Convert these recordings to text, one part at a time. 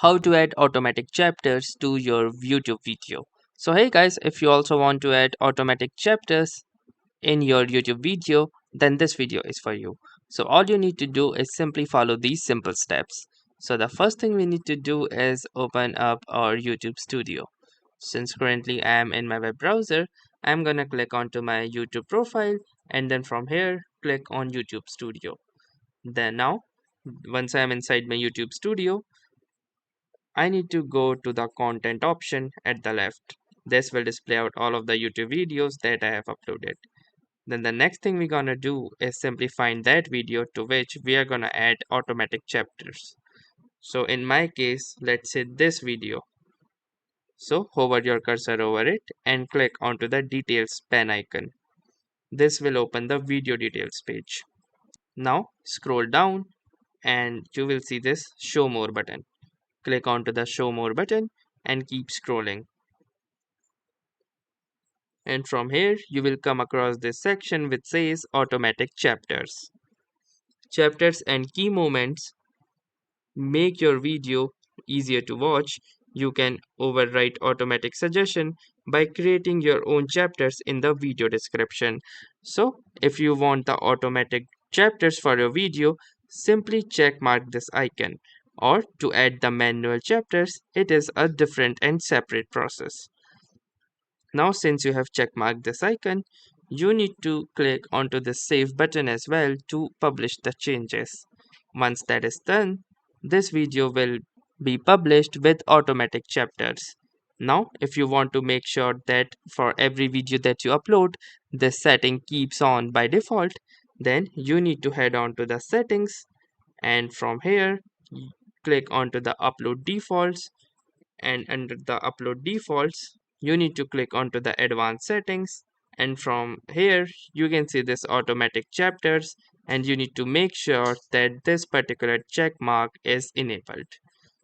How to add automatic chapters to your YouTube video. So hey guys, if you also want to add automatic chapters in your YouTube video, then this video is for you. So all you need to do is simply follow these simple steps. So the first thing we need to do is open up our YouTube Studio. Since currently I am in my web browser, I'm gonna click onto my YouTube profile and then from here click on YouTube Studio. Then now, once I am inside my YouTube Studio, I need to go to the content option at the left. This will display out all of the YouTube videos that I have uploaded. Then the next thing we're gonna do is simply find that video to which we are gonna add automatic chapters. So in my case, let's say this video. So hover your cursor over it and click onto the details pen icon. This will open the video details page. Now scroll down and you will see this show more button. Click onto the show more button and keep scrolling. And from here you will come across this section which says automatic chapters. Chapters and key moments make your video easier to watch. You can override automatic suggestion by creating your own chapters in the video description. So if you want the automatic chapters for your video, simply check mark this icon. Or to add the manual chapters, it is a different and separate process. Now since you have checkmarked this icon, you need to click onto the save button as well to publish the changes. Once that is done, this video will be published with automatic chapters. Now if you want to make sure that for every video that you upload, this setting keeps on by default, then you need to head on to the settings and from here click onto the upload defaults, and under the upload defaults you need to click onto the advanced settings, and from here you can see this automatic chapters and you need to make sure that this particular check mark is enabled.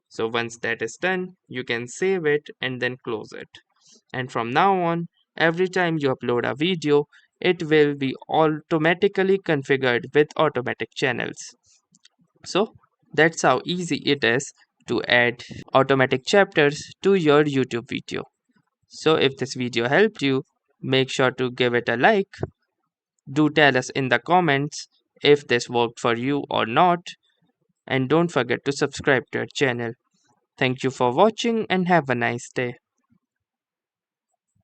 So once that is done, you can save it and then close it. And from now on, every time you upload a video, it will be automatically configured with automatic channels. So that's how easy it is to add automatic chapters to your YouTube video. So if this video helped you, make sure to give it a like. Do tell us in the comments if this worked for you or not. And don't forget to subscribe to our channel. Thank you for watching and have a nice day.